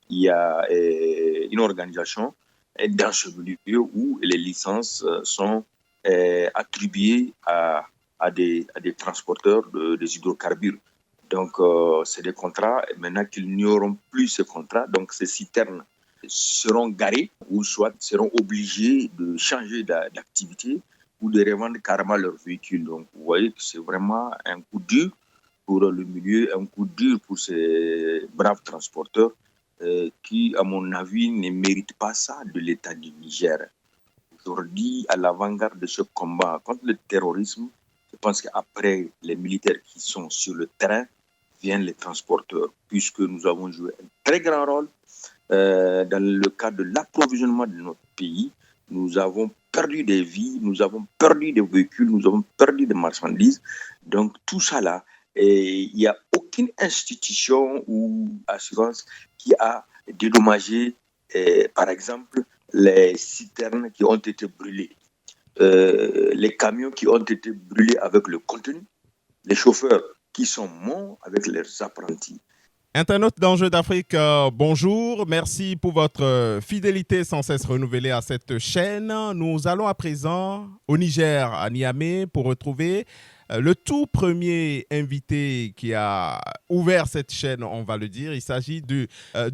il y a une organisation dans ce milieu où les licences sont attribuées à des transporteurs des hydrocarbures. Donc, c'est des contrats. Et maintenant qu'ils n'auront plus ces contrats, donc ces citernes seront garées ou soit seront obligés de changer d'activité ou de revendre carrément leurs véhicules. Donc, vous voyez que c'est vraiment un coup dur pour le milieu, un coup dur pour ces braves transporteurs qui, à mon avis, ne méritent pas ça de l'État du Niger. Aujourd'hui, à l'avant-garde de ce combat contre le terrorisme, je pense qu'après les militaires qui sont sur le terrain, viennent les transporteurs, puisque nous avons joué un très grand rôle dans le cadre de l'approvisionnement de notre pays. Nous avons perdu des vies, nous avons perdu des véhicules, nous avons perdu des marchandises. Donc tout ça là, il n'y a aucune institution ou assurance qui a dédommagé, par exemple, les citernes qui ont été brûlées, les camions qui ont été brûlés avec le contenu, les chauffeurs qui sont morts avec leurs apprentis. Internautes d'Enjeux d'Afrique, bonjour. Merci pour votre fidélité sans cesse renouvelée à cette chaîne. Nous allons à présent au Niger, à Niamey, pour retrouver le tout premier invité qui a ouvert cette chaîne, on va le dire. Il s'agit du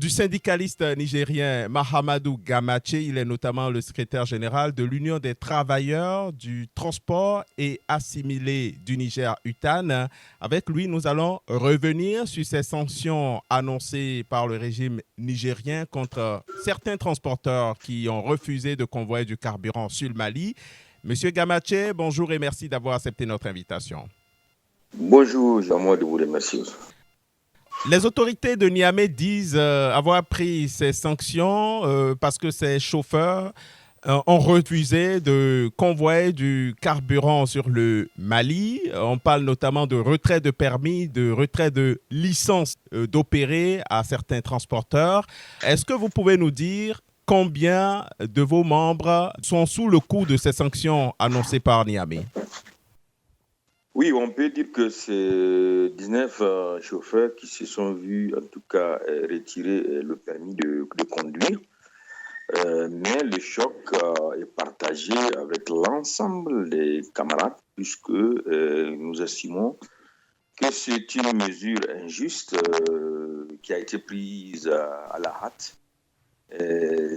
syndicaliste nigérien Mahamadou Gamache. Il est notamment le secrétaire général de l'Union des travailleurs du transport et assimilés du Niger, UTAN. Avec lui, nous allons revenir sur ces sanctions annoncées par le régime nigérien contre certains transporteurs qui ont refusé de convoyer du carburant sur le Mali. Monsieur Gamache, bonjour et merci d'avoir accepté notre invitation. Bonjour, c'est à moi de vous remercier. Les autorités de Niamey disent avoir pris ces sanctions parce que ces chauffeurs ont refusé de convoyer du carburant sur le Mali. On parle notamment de retrait de permis, de retrait de licence d'opérer à certains transporteurs. Est-ce que vous pouvez nous dire combien de vos membres sont sous le coup de ces sanctions annoncées par Niamey? Oui, on peut dire que c'est 19 chauffeurs qui se sont vus, en tout cas, retirer le permis de conduire. Mais le choc est partagé avec l'ensemble des camarades, puisque nous estimons que c'est une mesure injuste qui a été prise à la hâte,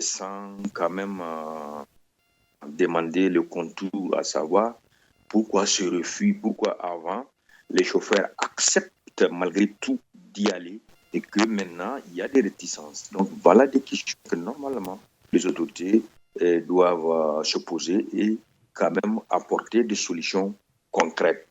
sans quand même demander le contour, à savoir pourquoi ce refus, pourquoi avant les chauffeurs acceptent malgré tout d'y aller et que maintenant il y a des réticences. Donc voilà des questions que normalement les autorités doivent se poser et quand même apporter des solutions concrètes.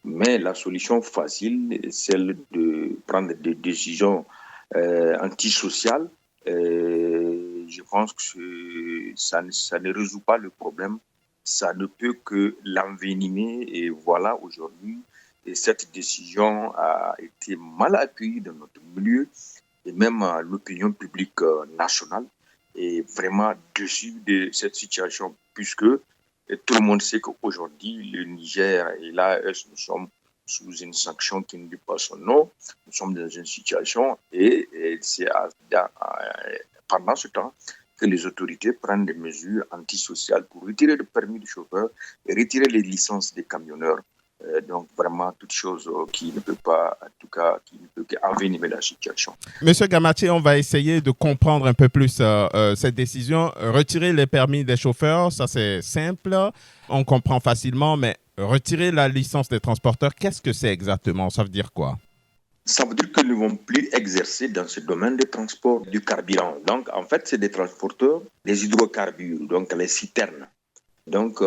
Mais la solution facile est celle de prendre des décisions antisociales. Je pense que ça ne résout pas le problème. Ça ne peut que l'envenimer. Et voilà, aujourd'hui, cette décision a été mal accueillie dans notre milieu et même l'opinion publique nationale est vraiment déçue de cette situation, puisque tout le monde sait qu'aujourd'hui, le Niger et l'AES, nous sommes sous une sanction qui ne dit pas son nom. Nous sommes dans une situation et c'est pendant ce temps que les autorités prennent des mesures antisociales pour retirer le permis du chauffeur et retirer les licences des camionneurs. Donc vraiment toute chose qui ne peut pas, en tout cas, qui ne peut qu'envenimer la situation. Monsieur Gamache, on va essayer de comprendre un peu plus cette décision. Retirer les permis des chauffeurs, ça c'est simple, on comprend facilement, mais retirer la licence des transporteurs, qu'est-ce que c'est exactement? Ça veut dire quoi? Ça veut dire qu'ils ne vont plus exercer dans ce domaine de transport du carburant. Donc, en fait, c'est des transporteurs des hydrocarbures, donc les citernes. Donc,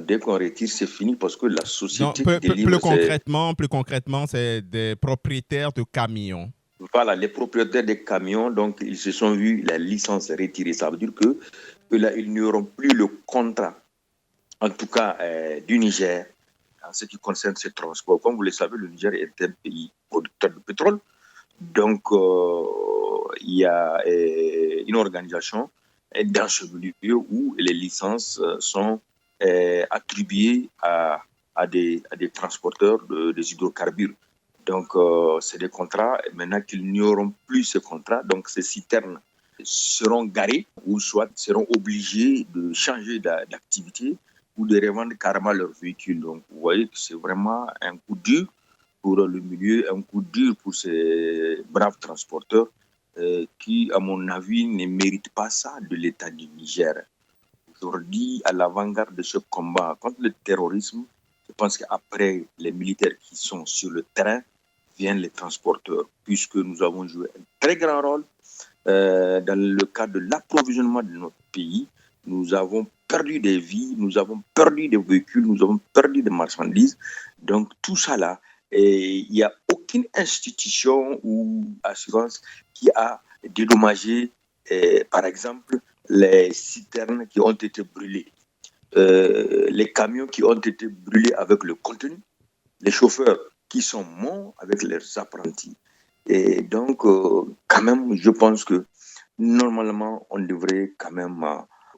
dès qu'on retire, c'est fini parce que la société Donc, qui délivre... plus concrètement, c'est des propriétaires de camions. Voilà, les propriétaires des camions, donc, ils se sont vus la licence retirée. Ça veut dire que là, ils n'auront plus le contrat, en tout cas, du Niger, en ce qui concerne ce transport. Comme vous le savez, le Niger est un pays producteur de pétrole. Donc, il y a une organisation dans ce milieu où les licences sont attribuées à des transporteurs des hydrocarbures. Donc, c'est des contrats. Et maintenant qu'ils n'y auront plus ces contrats, donc ces citernes seront garées ou soit seront obligés de changer d'activité ou de revendre carrément leurs véhicules. Donc, vous voyez que c'est vraiment un coup dur pour le milieu, un coup dur pour ces braves transporteurs qui, à mon avis, ne méritent pas ça de l'État du Niger. Aujourd'hui, à l'avant-garde de ce combat contre le terrorisme, je pense qu'après les militaires qui sont sur le terrain, viennent les transporteurs, puisque nous avons joué un très grand rôle dans le cadre de l'approvisionnement de notre pays. Nous avons perdu des vies, nous avons perdu des véhicules, nous avons perdu des marchandises. Donc tout ça là, il n'y a aucune institution ou assurance qui a dédommagé, par exemple, les citernes qui ont été brûlées, les camions qui ont été brûlés avec le contenu, les chauffeurs qui sont morts avec leurs apprentis. Et donc, quand même, je pense que normalement, on devrait quand même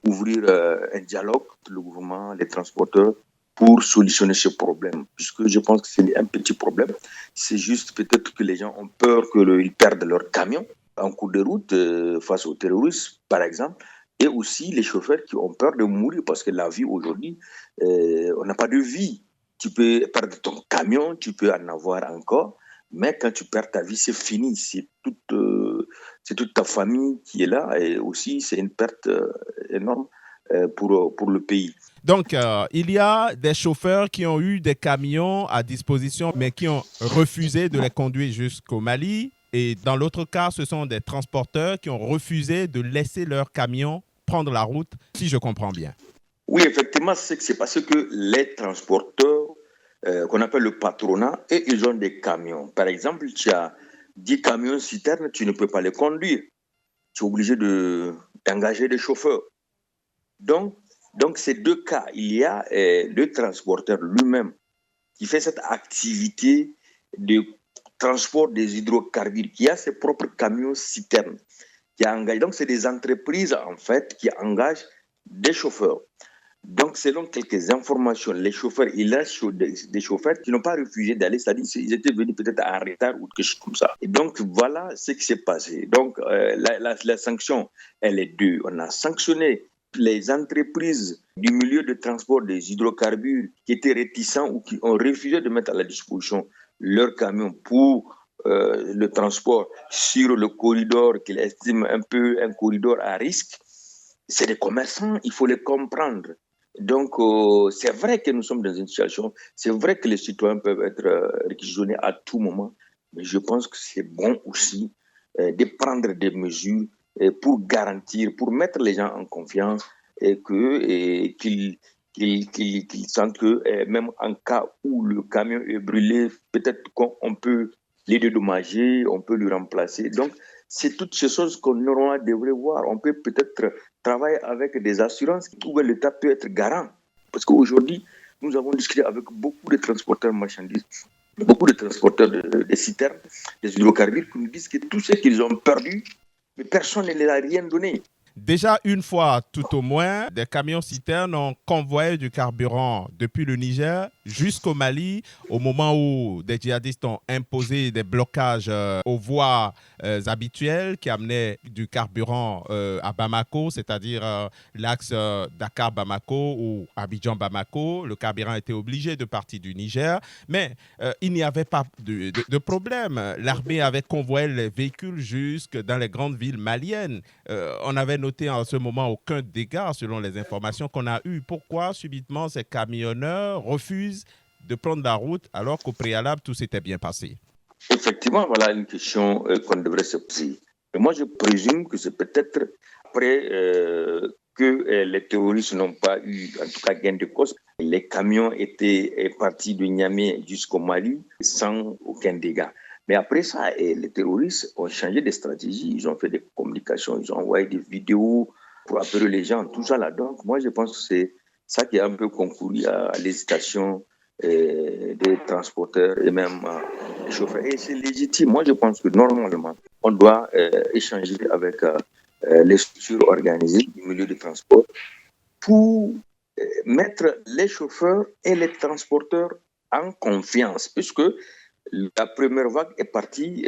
ouvrir un dialogue entre le gouvernement, les transporteurs, pour solutionner ce problème. Puisque je pense que c'est un petit problème. C'est juste peut-être que les gens ont peur qu'ils perdent leur camion en cours de route face aux terroristes, par exemple. Et aussi les chauffeurs qui ont peur de mourir parce que la vie aujourd'hui, on n'a pas de vie. Tu peux perdre ton camion, tu peux en avoir encore, mais quand tu perds ta vie, c'est fini. C'est toute ta famille qui est là et aussi c'est une perte énorme pour le pays. Donc, il y a des chauffeurs qui ont eu des camions à disposition, mais qui ont refusé de les conduire jusqu'au Mali. Et dans l'autre cas, ce sont des transporteurs qui ont refusé de laisser leurs camions prendre la route, si je comprends bien. Oui, effectivement, c'est parce que les transporteurs, qu'on appelle le patronat, et ils ont des camions. Par exemple, tu as 10 camions citernes, tu ne peux pas les conduire. Tu es obligé d'engager des chauffeurs. Donc, ces deux cas, il y a le transporteur lui-même qui fait cette activité de transport des hydrocarbures, qui a ses propres camions citernes, qui engagent. Donc, c'est des entreprises, en fait, qui engagent des chauffeurs. Donc, selon quelques informations, les chauffeurs, il y a des chauffeurs qui n'ont pas refusé d'aller, c'est-à-dire qu'ils étaient venus peut-être en retard ou quelque chose comme ça. Et donc, voilà ce qui s'est passé. Donc, la sanction, elle est deux. On a sanctionné les entreprises du milieu de transport des hydrocarbures qui étaient réticents ou qui ont refusé de mettre à la disposition leurs camions pour le transport sur le corridor qu'ils estiment un peu un corridor à risque. C'est des commerçants, il faut les comprendre. Donc, c'est vrai que nous sommes dans une situation, c'est vrai que les citoyens peuvent être réquisitionnés à tout moment, mais je pense que c'est bon aussi de prendre des mesures pour garantir, pour mettre les gens en confiance et qu'ils sentent que même en cas où le camion est brûlé, peut-être qu'on peut les dédommager, on peut le remplacer. Donc, c'est toutes ces choses qu'on devrait voir. On peut peut-être travailler avec des assurances où l'État peut être garant. Parce qu'aujourd'hui, nous avons discuté avec beaucoup de transporteurs marchandises, beaucoup de transporteurs de citernes, des hydrocarbures, qui nous disent que tout ce qu'ils ont perdu, mais personne ne leur a rien donné. Déjà, une fois, tout au moins, des camions-citernes ont convoyé du carburant depuis le Niger jusqu'au Mali au moment où des djihadistes ont imposé des blocages aux voies habituelles qui amenaient du carburant à Bamako, c'est-à-dire l'axe Dakar-Bamako ou Abidjan-Bamako. Le carburant était obligé de partir du Niger, mais il n'y avait pas de problème. L'armée avait convoyé les véhicules jusque dans les grandes villes maliennes. On avait noté en ce moment aucun dégât selon les informations qu'on a eues. Pourquoi subitement ces camionneurs refusent de prendre la route alors qu'au préalable tout s'était bien passé? Effectivement, voilà une question qu'on devrait se poser. Et moi, je présume que c'est peut-être après que les terroristes n'ont pas eu, en tout cas, gain de cause. Les camions étaient partis de Niamey jusqu'au Mali sans aucun dégât. Mais après ça, les terroristes ont changé de stratégie. Ils ont fait des communications, ils ont envoyé des vidéos pour appeler les gens, tout ça là. Donc, moi, je pense que c'est ça qui a un peu concouru à l'hésitation des transporteurs et même des chauffeurs. Et c'est légitime. Moi, je pense que normalement, on doit échanger avec les structures organisées du milieu du transport pour mettre les chauffeurs et les transporteurs en confiance, puisque La première vague est partie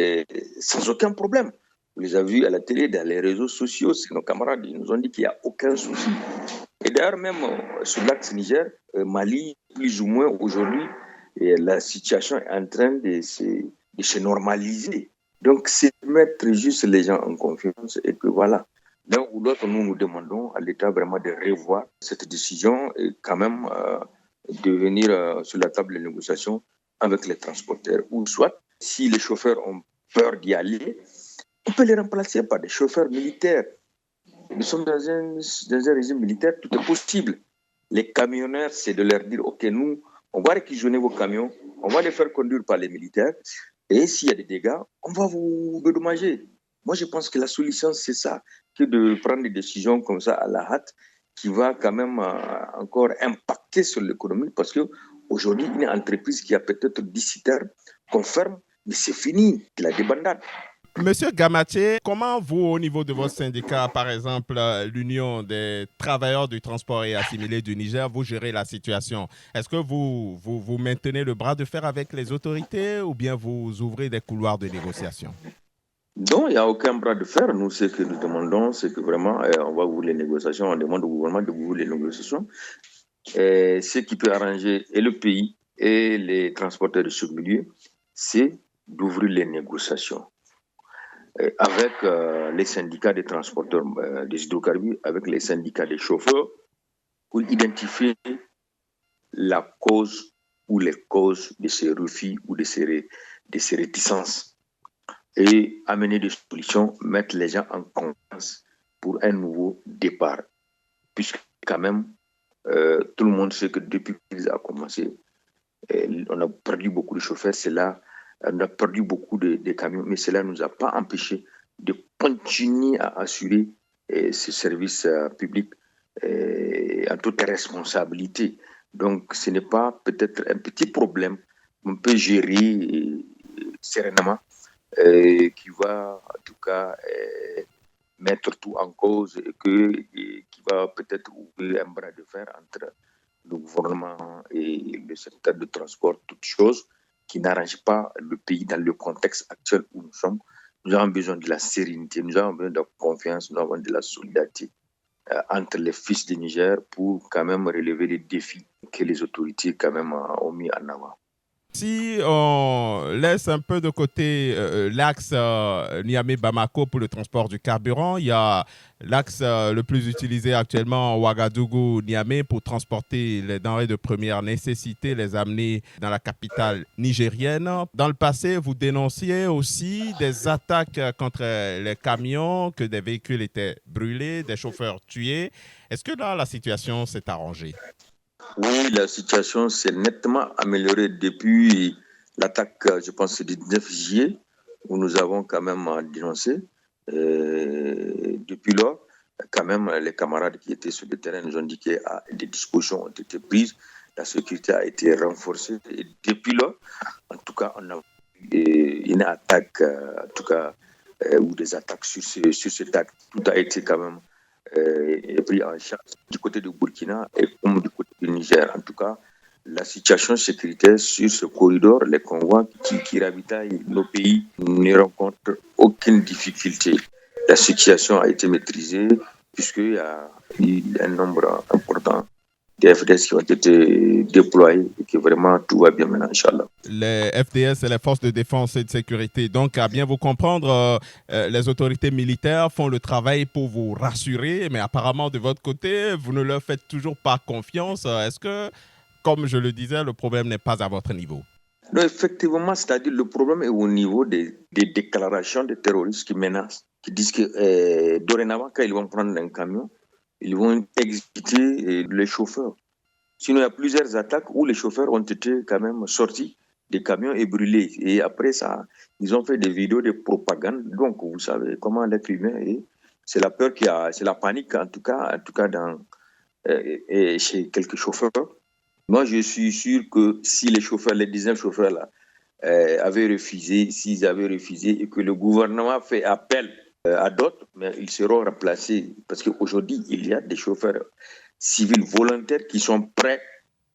sans aucun problème. Vous les avez vus à la télé, dans les réseaux sociaux. C'est nos camarades, ils nous ont dit qu'il n'y a aucun souci. Et d'ailleurs, même sur l'axe Niger-Mali, plus ou moins aujourd'hui, la situation est en train de se normaliser. Donc, c'est mettre juste les gens en confiance et que voilà. D'un ou l'autre, nous demandons à l'État vraiment de revoir cette décision et quand même de venir sur la table de négociation avec les transporteurs. Ou soit, si les chauffeurs ont peur d'y aller, on peut les remplacer par des chauffeurs militaires. Nous sommes dans un régime militaire, tout est possible. Les camionneurs, c'est de leur dire, OK, nous, on va réquisitionner vos camions, on va les faire conduire par les militaires, et s'il y a des dégâts, on va vous dédommager. Moi, je pense que la solution, c'est ça, que de prendre des décisions comme ça à la hâte, qui va quand même encore impacter sur l'économie, parce qu'aujourd'hui, une entreprise qui a peut-être 10 terres, qu'on ferme, mais c'est fini, la débandade. Monsieur Gamache, comment vous, au niveau de votre syndicat, par exemple l'Union des travailleurs du transport et assimilés du Niger, vous gérez la situation? Est-ce que vous maintenez le bras de fer avec les autorités ou bien vous ouvrez des couloirs de négociation? Non, il n'y a aucun bras de fer. Nous, ce que nous demandons, c'est que vraiment, on va ouvrir les négociations, on demande au gouvernement de ouvrir les négociations. Ce qui peut arranger et le pays et les transporteurs de ce milieu, c'est d'ouvrir les négociations avec les syndicats des transporteurs des hydrocarbures, avec les syndicats des chauffeurs, pour identifier la cause ou les causes de ces refus ou de ces réticences et amener des solutions, mettre les gens en confiance pour un nouveau départ. Puisque quand même, tout le monde sait que depuis que la crise a commencé, on a perdu beaucoup de chauffeurs, on a perdu beaucoup de camions, mais cela ne nous a pas empêché de continuer à assurer ce service public en toute responsabilité. Donc, ce n'est pas peut-être un petit problème qu'on peut gérer sereinement, qui va en tout cas mettre tout en cause et qui va peut-être ouvrir un bras de fer entre le gouvernement et le secteur de transport, toutes choses qui n'arrangent pas le pays dans le contexte actuel où nous sommes. Nous avons besoin de la sérénité, nous avons besoin de la confiance, nous avons besoin de la solidarité entre les fils du Niger pour quand même relever les défis que les autorités quand même ont mis en avant. Si on laisse un peu de côté l'axe Niamey-Bamako pour le transport du carburant, il y a l'axe le plus utilisé actuellement, Ouagadougou-Niamey, pour transporter les denrées de première nécessité, les amener dans la capitale nigérienne. Dans le passé, vous dénonciez aussi des attaques contre les camions, que des véhicules étaient brûlés, des chauffeurs tués. Est-ce que là, la situation s'est arrangée? Oui, la situation s'est nettement améliorée depuis l'attaque, je pense, du 19 juillet, où nous avons quand même dénoncé. Depuis lors, quand même, les camarades qui étaient sur le terrain nous ont dit que des dispositions ont été prises, la sécurité a été renforcée. Et depuis lors, en tout cas, on a eu une attaque, en tout cas, ou des attaques sur cet acte. Tout a été quand même pris en charge du côté du Burkina et comme du côté du Niger. En tout cas, la situation sécuritaire sur ce corridor, les convois qui ravitaillent nos pays ne rencontrent aucune difficulté. La situation a été maîtrisée puisqu'il y a eu un nombre important des FDS qui ont été déployés et que vraiment tout va bien maintenant, Inch'Allah. Les FDS, c'est les forces de défense et de sécurité. Donc, à bien vous comprendre, les autorités militaires font le travail pour vous rassurer, mais apparemment, de votre côté, vous ne leur faites toujours pas confiance. Est-ce que, comme je le disais, le problème n'est pas à votre niveau? Non, effectivement, c'est-à-dire le problème est au niveau des déclarations des terroristes qui menacent, qui disent que dorénavant, quand ils vont prendre un camion, ils vont exécuter les chauffeurs. Sinon, il y a plusieurs attaques où les chauffeurs ont été quand même sortis des camions et brûlés. Et après ça, ils ont fait des vidéos de propagande. Donc, vous savez comment l'être humain est. C'est la peur c'est la panique en tout cas chez quelques chauffeurs. Moi, je suis sûr que si les chauffeurs, les 19 chauffeurs là, avaient refusé, s'ils avaient refusé et que le gouvernement fait appel à d'autres, mais ils seront remplacés. Parce qu'aujourd'hui, il y a des chauffeurs civils volontaires qui sont prêts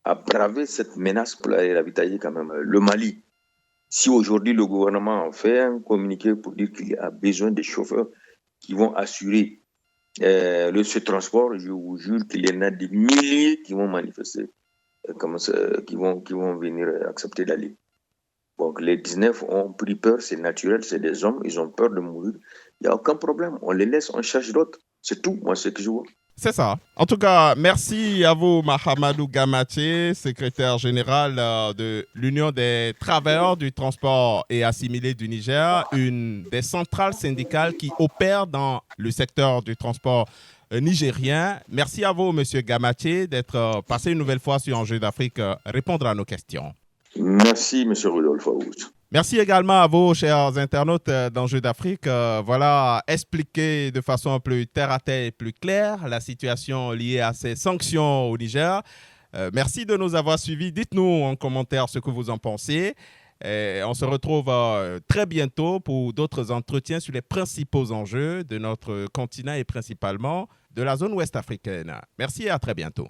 à braver cette menace pour aller ravitailler quand même le Mali. Si aujourd'hui le gouvernement fait un communiqué pour dire qu'il a besoin de chauffeurs qui vont assurer ce transport, je vous jure qu'il y en a des milliers qui vont manifester, qui vont venir accepter d'aller. Donc les 19 ont pris peur, c'est naturel, c'est des hommes, ils ont peur de mourir. Il n'y a aucun problème, on les laisse, on cherche d'autres. C'est tout, moi, c'est ce que je vois. C'est ça. En tout cas, merci à vous, Mahamadou Gamache, secrétaire général de l'Union des travailleurs du transport et assimilés du Niger, une des centrales syndicales qui opère dans le secteur du transport nigérien. Merci à vous, Monsieur Gamache, d'être passé une nouvelle fois sur Enjeu d'Afrique, répondre à nos questions. Merci, M. Rudolph Aoust. Merci également à vous, chers internautes d'Enjeux d'Afrique. Voilà, expliquer de façon plus terre à terre et plus claire la situation liée à ces sanctions au Niger. Merci de nous avoir suivis. Dites-nous en commentaire ce que vous en pensez. Et on se retrouve très bientôt pour d'autres entretiens sur les principaux enjeux de notre continent et principalement de la zone ouest africaine. Merci et à très bientôt.